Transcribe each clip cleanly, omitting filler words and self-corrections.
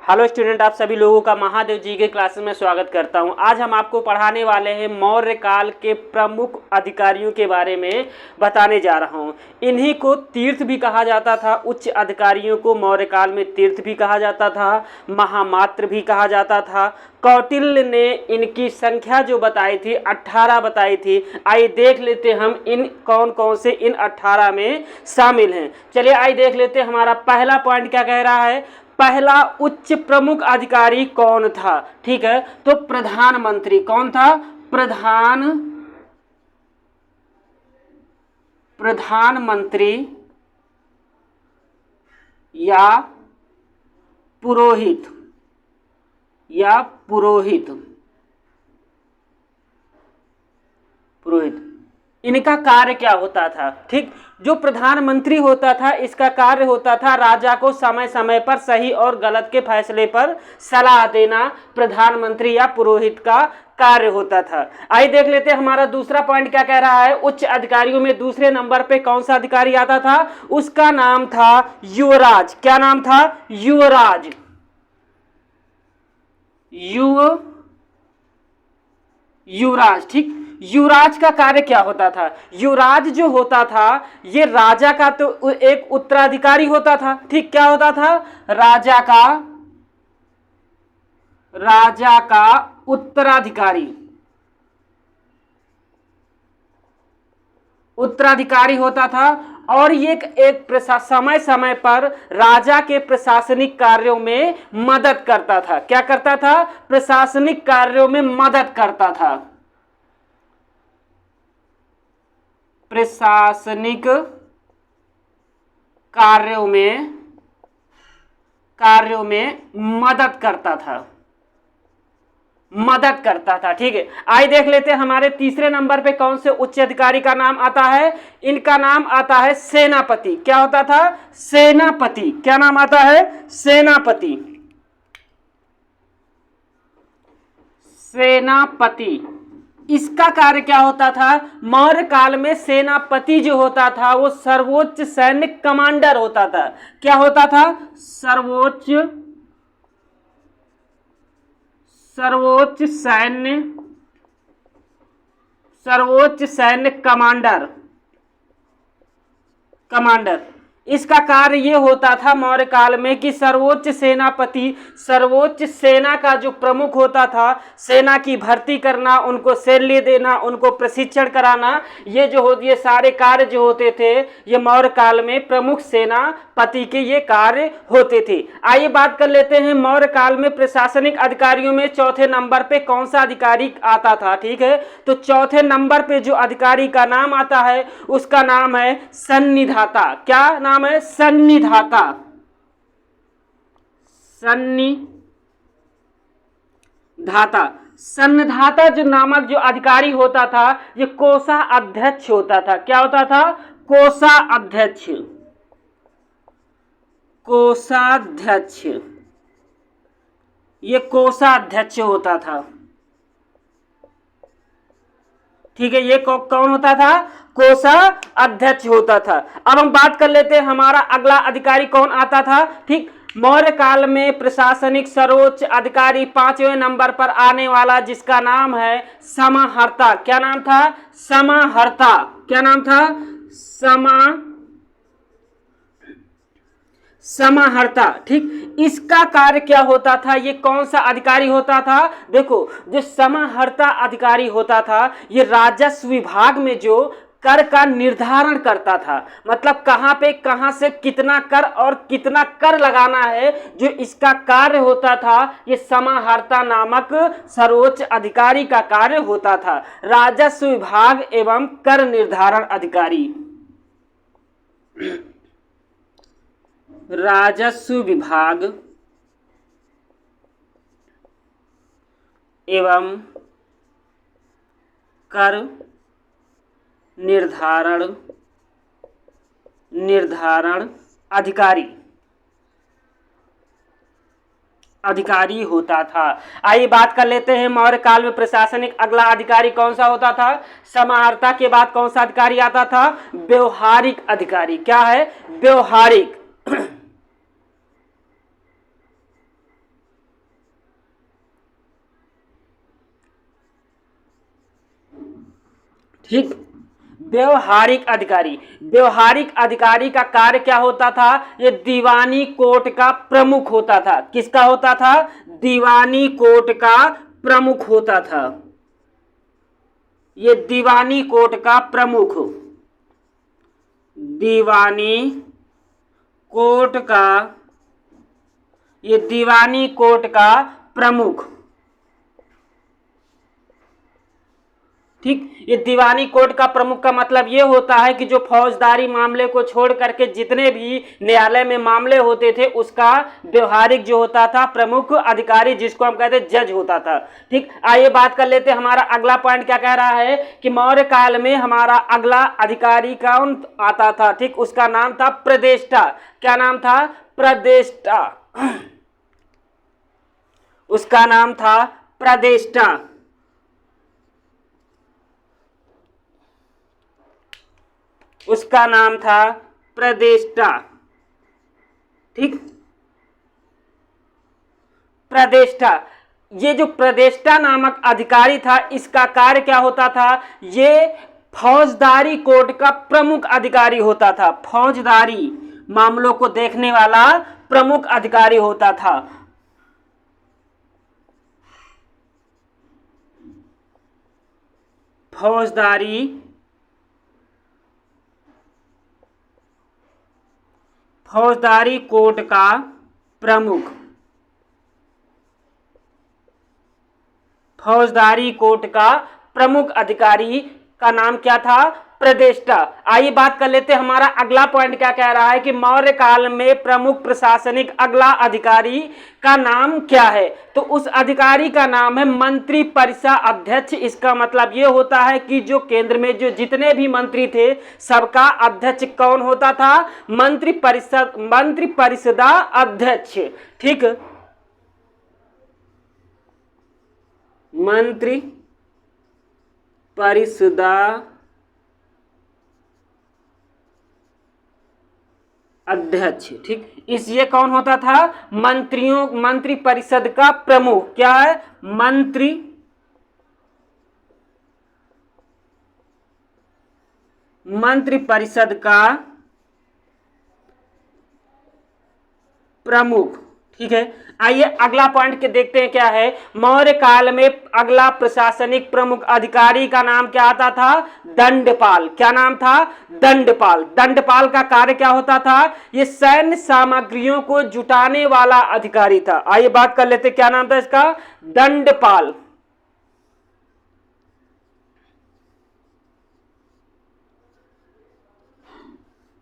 Hello student, आप सभी लोगों का महादेव जी के क्लासेस में स्वागत करता हूं। आज हम आपको पढ़ाने वाले हैं मौर्य काल के प्रमुख अधिकारियों के बारे में बताने जा रहा हूं। इन्हीं को तीर्थ भी कहा जाता था। उच्च अधिकारियों को मौर्य काल में तीर्थ भी कहा जाता था, महामात्र भी कहा जाता था। कौटिल्य ने इनकी संख्या जो बताई थी 18 बताई थी। आइए देख लेते हम इन कौन कौन से इन 18 में शामिल हैं। चलिए आइए देख लेते हमारा पहला पॉइंट क्या कह रहा है। पहला उच्च प्रमुख अधिकारी कौन था? ठीक है, तो प्रधानमंत्री। कौन था? प्रधानमंत्री या पुरोहित इनका कार्य क्या होता था? ठीक, जो प्रधानमंत्री होता था इसका कार्य होता था राजा को समय समय पर सही और गलत के फैसले पर सलाह देना। प्रधानमंत्री या पुरोहित का कार्य होता था। आइए देख लेते हैं हमारा दूसरा पॉइंट क्या कह रहा है। उच्च अधिकारियों में दूसरे नंबर पे कौन सा अधिकारी आता था? उसका नाम था युवराज। क्या नाम था? युवराज। युवराज। ठीक, युवराज का कार्य क्या होता था? युवराज जो होता था ये राजा का तो एक उत्तराधिकारी होता था। ठीक, क्या होता था? राजा का उत्तराधिकारी होता था। और ये एक समय समय पर राजा के प्रशासनिक कार्यों में मदद करता था। क्या करता था? प्रशासनिक कार्यों में मदद करता था। प्रशासनिक कार्यों में मदद करता था। ठीक है, आइए देख लेते हैं हमारे तीसरे नंबर पे कौन से उच्च अधिकारी का नाम आता है। इनका नाम आता है सेनापति। क्या होता था? सेनापति। क्या नाम आता है? सेनापति। इसका कार्य क्या होता था? मौर्य काल में सेनापति जो होता था वो सर्वोच्च सैन्य कमांडर होता था। क्या होता था? सर्वोच्च सैन्य कमांडर। इसका कार्य ये होता था मौर्य काल में कि सर्वोच्च सेनापति सर्वोच्च सेना का जो प्रमुख होता था, सेना की भर्ती करना, उनको शैल्य देना, उनको प्रशिक्षण कराना, ये सारे कार्य जो होते थे ये मौर्य काल में प्रमुख सेनापति के ये कार्य होते थे। आइए बात कर लेते हैं मौर्य काल में प्रशासनिक अधिकारियों में चौथे नंबर पे कौन सा अधिकारी आता था। ठीक है, तो चौथे नंबर पे जो अधिकारी का नाम आता है उसका नाम है सन्निधाता। क्या नाम है? सन्निधाता। सन्निधाता जो नामक जो अधिकारी होता था ये कोषाध्यक्ष होता था। क्या होता था? कोषाध्यक्ष। ये कोषाध्यक्ष होता था। ठीक है, ये कौन होता था? कोषाध्यक्ष होता था। अब हम बात कर लेते हैं हमारा अगला अधिकारी कौन आता था। ठीक, मौर्य काल में प्रशासनिक सर्वोच्च अधिकारी 5वें नंबर पर आने वाला जिसका नाम है समाहर्ता। क्या नाम था? समाहर्ता। क्या नाम था? समाहर्ता। ठीक, इसका कार्य क्या होता था? ये कौन सा अधिकारी होता था? देखो, जो समाहर्ता अधिकारी होता था ये राजस्व विभाग में जो कर का निर्धारण करता था। मतलब कहां पे कहां से कितना कर और कितना कर लगाना है, जो इसका कार्य होता था ये समाहर्ता नामक सर्वोच्च अधिकारी का कार्य होता था। राजस्व विभाग एवं कर निर्धारण अधिकारी। राजस्व विभाग एवं कर निर्धारण अधिकारी होता था। आइए बात कर लेते हैं मौर्य काल में प्रशासनिक अगला अधिकारी कौन सा होता था। समाहर्ता के बाद कौन सा अधिकारी आता था? व्यवहारिक अधिकारी। क्या है? व्यवहारिक। ठीक। व्यवहारिक अधिकारी, व्यवहारिक अधिकारी का कार्य क्या होता था? ये दीवानी कोर्ट का प्रमुख होता था। किसका होता था? दीवानी कोर्ट का प्रमुख होता था। ये दीवानी कोर्ट का प्रमुख, दीवानी कोर्ट का, ये दीवानी कोर्ट का प्रमुख। ठीक। ये दीवानी कोर्ट का प्रमुख का मतलब ये होता है कि जो फौजदारी मामले को छोड़ करके जितने भी न्यायालय में मामले होते थे उसका व्यवहारिक जो होता था प्रमुख अधिकारी, जिसको हम कहते जज होता था। ठीक। आइए बात कर लेते हैं, हमारा अगला पॉइंट क्या कह रहा है कि मौर्य काल में हमारा अगला अधिकारी कौन आता था? ठीक, उसका नाम था प्रदेष्टा। क्या नाम था? प्रदेष्टा। उसका नाम था प्रदेष्टा। उसका नाम था प्रदेष्टा। ठीक। प्रदेष्टा, ये जो प्रदेष्टा नामक अधिकारी था इसका कार्य क्या होता था? ये फौजदारी कोर्ट का प्रमुख अधिकारी होता था। फौजदारी मामलों को देखने वाला प्रमुख अधिकारी होता था। फौजदारी कोर्ट का प्रमुख, फौजदारी कोर्ट का प्रमुख अधिकारी का नाम क्या था? प्रदेष्टा। आइए बात कर लेते हैं, हमारा अगला पॉइंट क्या कह रहा है कि मौर्य काल में प्रमुख प्रशासनिक अगला अधिकारी का नाम क्या है? तो उस अधिकारी का नाम है मंत्री परिषद अध्यक्ष। इसका मतलब ये होता है कि जो केंद्र में जो जितने भी मंत्री थे सबका अध्यक्ष कौन होता था? मंत्री परिषद अध्यक्ष। ठीक, मंत्री परिषद अध्यक्ष। ठीक, इस ये कौन होता था? मंत्री परिषद का प्रमुख। क्या है? मंत्री परिषद का प्रमुख। ठीक है। आइए अगला पॉइंट के देखते हैं क्या है। मौर्य काल में अगला प्रशासनिक प्रमुख अधिकारी का नाम क्या आता था? दंडपाल। क्या नाम था? दंडपाल। दंडपाल का कार्य क्या होता था? ये सैन्य सामग्रियों को जुटाने वाला अधिकारी था। आइए बात कर लेते हैं, क्या नाम था इसका? दंडपाल।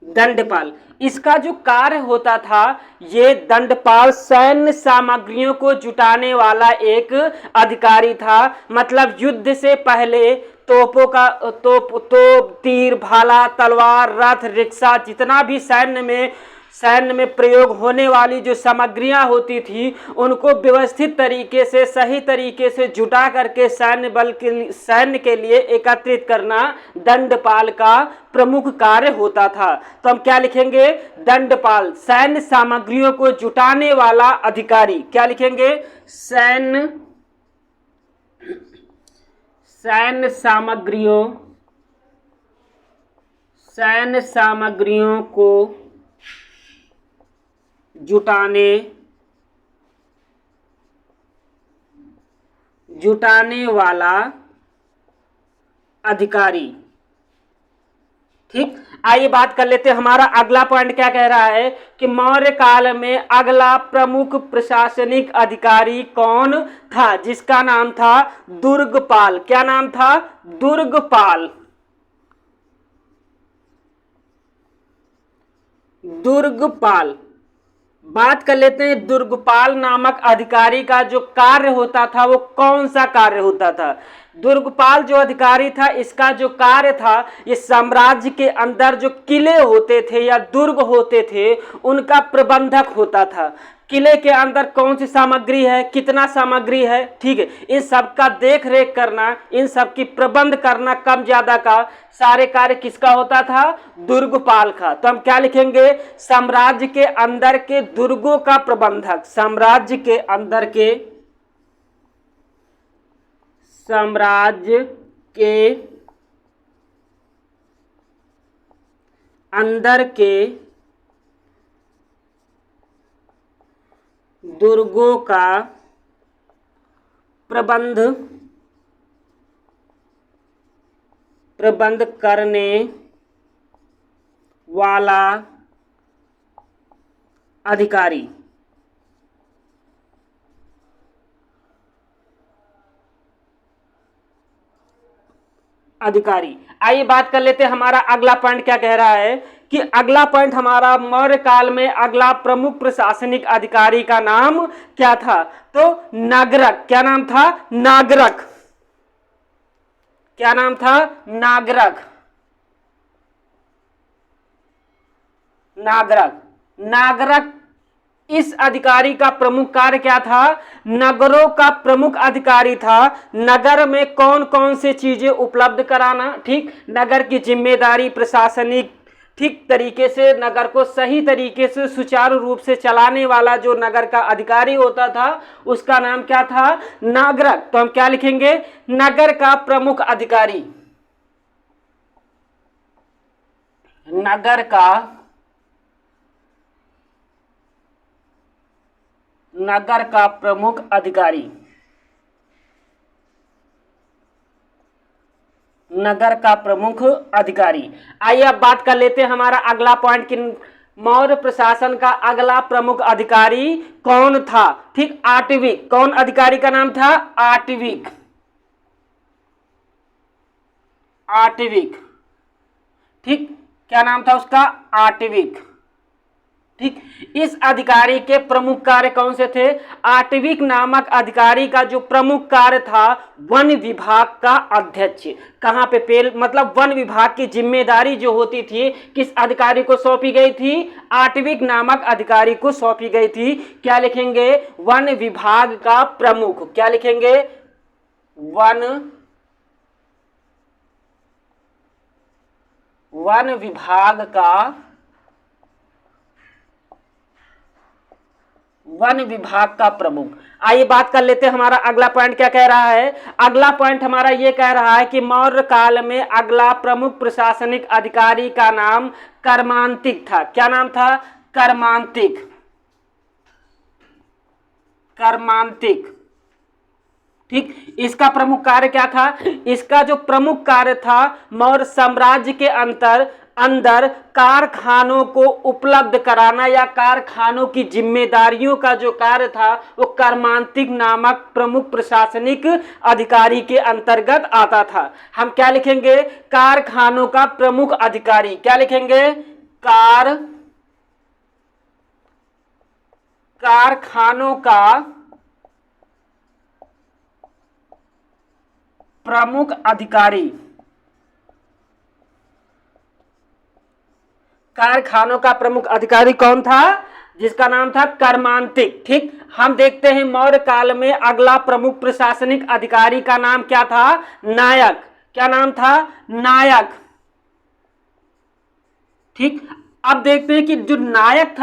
दंडपाल, इसका जो कार्य होता था, ये दंडपाल सैन्य सामग्रियों को जुटाने वाला एक अधिकारी था। मतलब युद्ध से पहले तोपों का तोप, तीर, भाला, तलवार, रथ, रिक्शा, जितना भी सैन्य में प्रयोग होने वाली जो सामग्रियां होती थी उनको व्यवस्थित तरीके से, सही तरीके से जुटा करके सैन्य के लिए एकत्रित करना दंडपाल का प्रमुख कार्य होता था। तो हम क्या लिखेंगे? दंडपाल, सैन्य सामग्रियों को जुटाने वाला अधिकारी। क्या लिखेंगे? सैन्य सामग्रियों को जुटाने वाला अधिकारी। ठीक, आइए बात कर लेते हैं, हमारा अगला पॉइंट क्या कह रहा है कि मौर्य काल में अगला प्रमुख प्रशासनिक अधिकारी कौन था? जिसका नाम था दुर्गपाल। क्या नाम था? दुर्गपाल। दुर्गपाल। बात कर लेते हैं दुर्गपाल नामक अधिकारी का जो कार्य होता था वो कौन सा कार्य होता था? दुर्गपाल जो अधिकारी था इसका जो कार्य था, ये साम्राज्य के अंदर जो किले होते थे या दुर्ग होते थे उनका प्रबंधक होता था। किले के अंदर कौन सी सामग्री है, कितना सामग्री है, ठीक है, इन सब का देख रेख करना, इन सब की प्रबंध करना, कम ज्यादा का सारे कार्य किसका होता था? दुर्गपाल का। तो हम क्या लिखेंगे? साम्राज्य के अंदर के दुर्गों का प्रबंधक। साम्राज्य के अंदर के दुर्गों का प्रबंध करने वाला अधिकारी। आइए बात कर लेते हैं हमारा अगला पॉइंट क्या कह रहा है कि अगला पॉइंट हमारा मौर्य काल में अगला प्रमुख प्रशासनिक अधिकारी का नाम क्या था? तो नागरक। क्या नाम था? नागरक। क्या नाम था? नागरक। नागरक इस अधिकारी का प्रमुख कार्य क्या था? नगरों का प्रमुख अधिकारी था। नगर में कौन कौन से चीजें उपलब्ध कराना, ठीक, नगर की जिम्मेदारी, प्रशासनिक, ठीक तरीके से नगर को सही तरीके से सुचारू रूप से चलाने वाला जो नगर का अधिकारी होता था उसका नाम क्या था? नागरक। तो हम क्या लिखेंगे? नगर का प्रमुख अधिकारी। नगर का प्रमुख अधिकारी। नगर का प्रमुख अधिकारी। आइए अब बात कर लेते हैं हमारा अगला पॉइंट कि मौर्य प्रशासन का अगला प्रमुख अधिकारी कौन था? ठीक, आटविक। कौन अधिकारी का नाम था? आटविक। ठीक, क्या नाम था उसका? आटविक। ठीक, इस अधिकारी के प्रमुख कार्य कौन से थे? आटविक नामक अधिकारी का जो प्रमुख कार्य था वन विभाग का अध्यक्ष। कहां पे मतलब वन विभाग की जिम्मेदारी जो होती थी किस अधिकारी को सौंपी गई थी? आटविक नामक अधिकारी को सौंपी गई थी। क्या लिखेंगे? वन विभाग का प्रमुख। क्या लिखेंगे? वन विभाग का प्रमुख। आइए बात कर लेते हैं हमारा अगला पॉइंट क्या कह रहा है। अगला पॉइंट हमारा ये कह रहा है कि मौर्य काल में अगला प्रमुख प्रशासनिक अधिकारी का नाम कर्मांतिक था। क्या नाम था? कर्मांतिक। ठीक, इसका प्रमुख कार्य क्या था? इसका जो प्रमुख कार्य था मौर्य साम्राज्य के अंदर कारखानों को उपलब्ध कराना या कारखानों की जिम्मेदारियों का जो कार्य था वो कर्मांतिक नामक प्रमुख प्रशासनिक अधिकारी के अंतर्गत आता था। हम क्या लिखेंगे? कारखानों का प्रमुख अधिकारी। क्या लिखेंगे? कारखानों का प्रमुख अधिकारी। कारखानों का प्रमुख अधिकारी कौन था? जिसका नाम था कर्मांतिक। ठीक, हम देखते हैं मौर्य काल में अगला प्रमुख प्रशासनिक अधिकारी का नाम क्या था? नायक। क्या नाम था? नायक। ठीक, अब देखते हैं कि जो नायक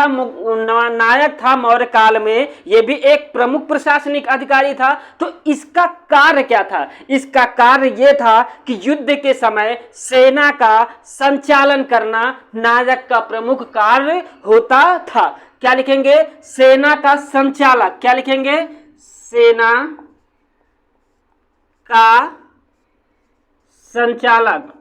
था मौर्य काल में ये भी एक प्रमुख प्रशासनिक अधिकारी था। तो इसका कार्य क्या था? इसका कार्य ये था कि युद्ध के समय सेना का संचालन करना नायक का प्रमुख कार्य होता था। क्या लिखेंगे? सेना का संचालक। क्या लिखेंगे? सेना का संचालक।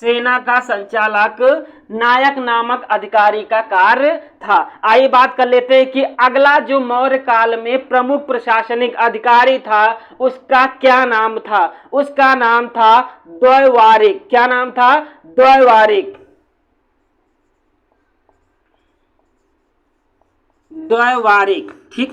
सेना का संचालक नायक नामक अधिकारी का कार्य था। आइए बात कर लेते हैं कि अगला जो मौर्य काल में प्रमुख प्रशासनिक अधिकारी था उसका क्या नाम था? उसका नाम था द्वैवारिक। क्या नाम था? द्वैवारिक। ठीक,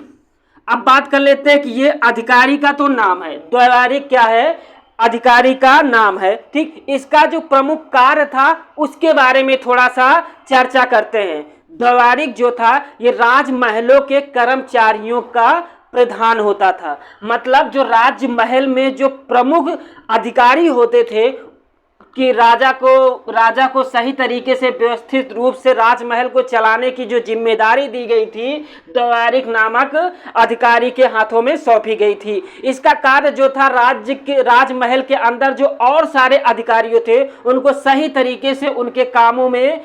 अब बात कर लेते हैं कि ये अधिकारी का तो नाम है, द्वैवारिक क्या है? अधिकारी का नाम है। ठीक, इसका जो प्रमुख कार्य था उसके बारे में थोड़ा सा चर्चा करते हैं। द्वैवारिक जो था ये राजमहलों के कर्मचारियों का प्रधान होता था। मतलब जो राजमहल में जो प्रमुख अधिकारी होते थे कि राजा को सही तरीके से व्यवस्थित रूप से राजमहल को चलाने की जो जिम्मेदारी दी गई थी द्वारिक नामक अधिकारी के हाथों में सौंपी गई थी। इसका कार्य जो था राजमहल के अंदर जो और सारे अधिकारियों थे उनको सही तरीके से उनके कामों में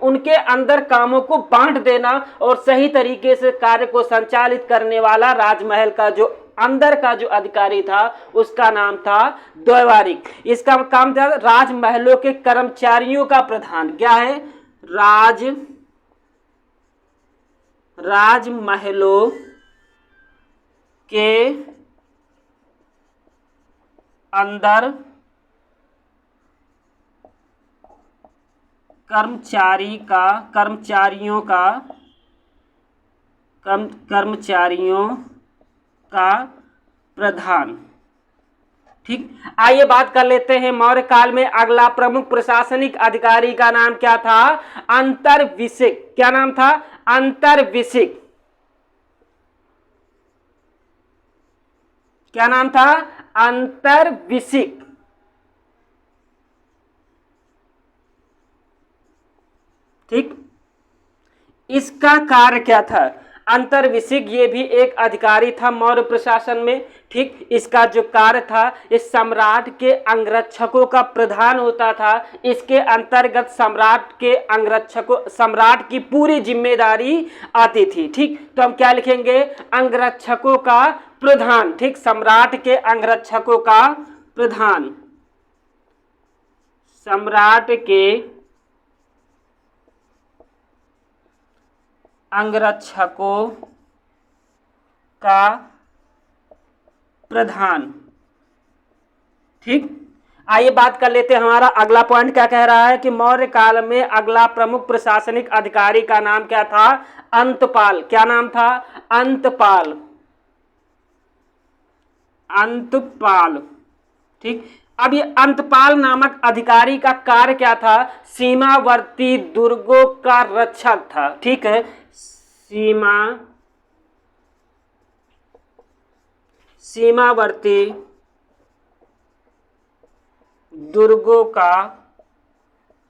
उनके अंदर कामों को बांट देना और सही तरीके से कार्य को संचालित करने वाला राजमहल का जो अंदर का जो अधिकारी था उसका नाम था द्वारिक। इसका काम था राजमहलों के कर्मचारियों का प्रधान। क्या है? राजमहलों के अंदर कर्मचारियों का प्रधान। ठीक, आइए बात कर लेते हैं मौर्य काल में अगला प्रमुख प्रशासनिक अधिकारी का नाम क्या था? अंतर्विषिक। क्या नाम था? अंतर्विषिक। क्या नाम था? अंतर्विषिक। ठीक, इसका कार्य क्या था? अंतर्विषिक ये भी एक अधिकारी था मौर्य प्रशासन में। ठीक, इसका जो कार्य था इस सम्राट के अंगरक्षकों का प्रधान होता था। इसके अंतर्गत सम्राट की पूरी जिम्मेदारी आती थी। ठीक, तो हम क्या लिखेंगे? अंगरक्षकों का प्रधान। ठीक, सम्राट के अंगरक्षकों का प्रधान। सम्राट के अंगरक्षकों का प्रधान। ठीक, आइए बात कर लेते हैं हमारा अगला पॉइंट क्या कह रहा है कि मौर्य काल में अगला प्रमुख प्रशासनिक अधिकारी का नाम क्या था? अंतपाल। क्या नाम था? अंतपाल। अंतपाल। ठीक, अब ये अंतपाल नामक अधिकारी का कार्य क्या था? सीमावर्ती दुर्गों का रक्षक था। ठीक है, सीमावर्ती दुर्गों का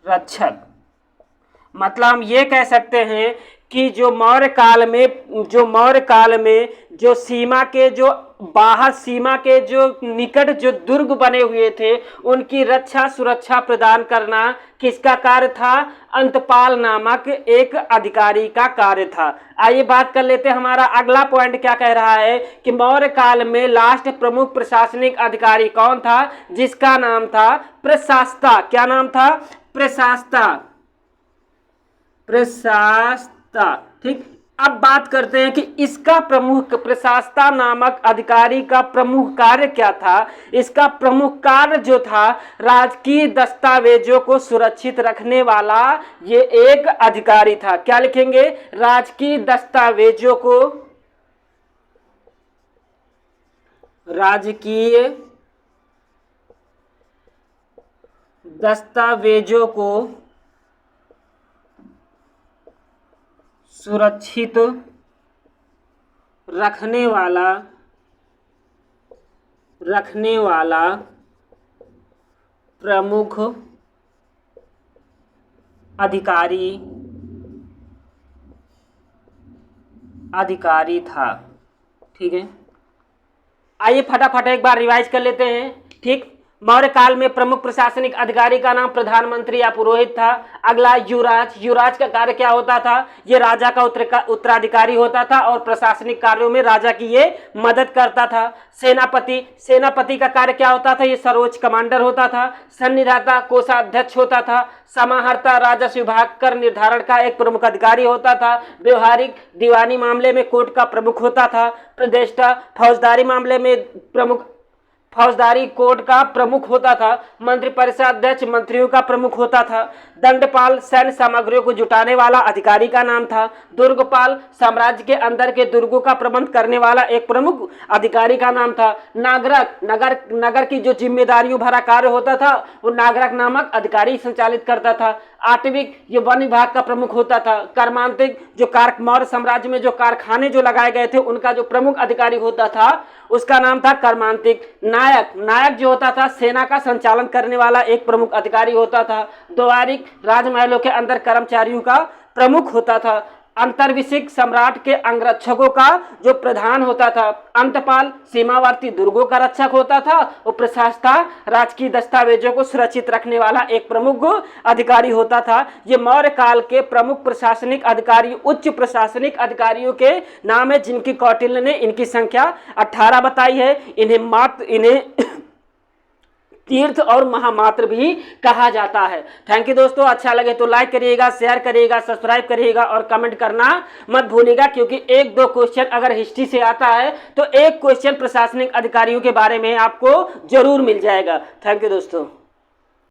रक्षक। मतलब हम ये कह सकते हैं कि जो मौर्य काल में जो सीमा के जो बाहर सीमा के जो निकट जो दुर्ग बने हुए थे उनकी रक्षा सुरक्षा प्रदान करना किसका कार्य था? अंतपाल नामक एक अधिकारी का कार्य था। आइए बात कर लेते हैं हमारा अगला पॉइंट क्या कह रहा है कि मौर्य काल में लास्ट प्रमुख प्रशासनिक अधिकारी कौन था? जिसका नाम था प्रशासता। क्या नाम था? प्रशासता। ठीक, अब बात करते हैं कि इसका प्रमुख प्रशासता नामक अधिकारी का प्रमुख कार्य क्या था? इसका प्रमुख कार्य जो था राजकीय दस्तावेजों को सुरक्षित रखने वाला ये एक अधिकारी था। क्या लिखेंगे? राजकीय दस्तावेजों को सुरक्षित रखने वाला प्रमुख अधिकारी था। ठीक है, आइए फटाफट एक बार रिवाइज कर लेते हैं। ठीक, मौर्य काल में प्रमुख प्रशासनिक अधिकारी का नाम प्रधानमंत्री या पुरोहित था। अगला युवराज का कार्य क्या होता था? ये राजा का उत्तराधिकारी होता था और प्रशासनिक कार्यों में राजा की ये मदद करता था। सेनापति का कार्य क्या होता था? ये सर्वोच्च कमांडर होता था। संनिधाता कोषाध्यक्ष होता था। समाहर्ता राजस्व विभाग कर निर्धारण का एक प्रमुख अधिकारी होता था। व्यवहारिक दीवानी मामले में कोर्ट का प्रमुख होता था। प्रदेष्टा फौजदारी मामले में फौजदारी कोर्ट का प्रमुख होता था। मंत्रिपरिषद अध्यक्ष मंत्रियों का प्रमुख होता था। दंडपाल सैन्य सामग्रियों को जुटाने वाला अधिकारी का नाम था। दुर्गपाल साम्राज्य के अंदर के दुर्गों का प्रबंध करने वाला एक प्रमुख अधिकारी का नाम था। नागरक नगर की जो जिम्मेदारियों भरा कार्य होता था वो नागरक नामक अधिकारी संचालित करता था। आटविक ये वन विभाग का प्रमुख होता था। कर्मांतिक जो मौर्य साम्राज्य में जो कारखाने जो लगाए गए थे उनका जो प्रमुख अधिकारी होता था उसका नाम था कर्मांतिक। नायक, नायक जो होता था सेना का संचालन करने वाला एक प्रमुख अधिकारी होता था। द्वारिक राजमहलों के अंदर कर्मचारियों का प्रमुख होता था। अंतर्विशिक सम्राट के अंगरक्षकों का जो प्रधान होता था। अंतपाल सीमावर्ती दुर्गों का रक्षक होता था। और प्रशासता राजकीय दस्तावेजों को सुरक्षित रखने वाला एक प्रमुख अधिकारी होता था। ये मौर्य काल के प्रमुख प्रशासनिक अधिकारी, उच्च प्रशासनिक अधिकारियों के नाम है जिनकी कौटिल्य ने इनकी संख्या 18 बताई है। इन्हें तीर्थ और महामात्र भी कहा जाता है। थैंक यू दोस्तों, अच्छा लगे तो लाइक करिएगा, शेयर करिएगा, सब्सक्राइब करिएगा और कमेंट करना मत भूलिएगा, क्योंकि एक दो क्वेश्चन अगर हिस्ट्री से आता है तो एक क्वेश्चन प्रशासनिक अधिकारियों के बारे में आपको जरूर मिल जाएगा। थैंक यू दोस्तों।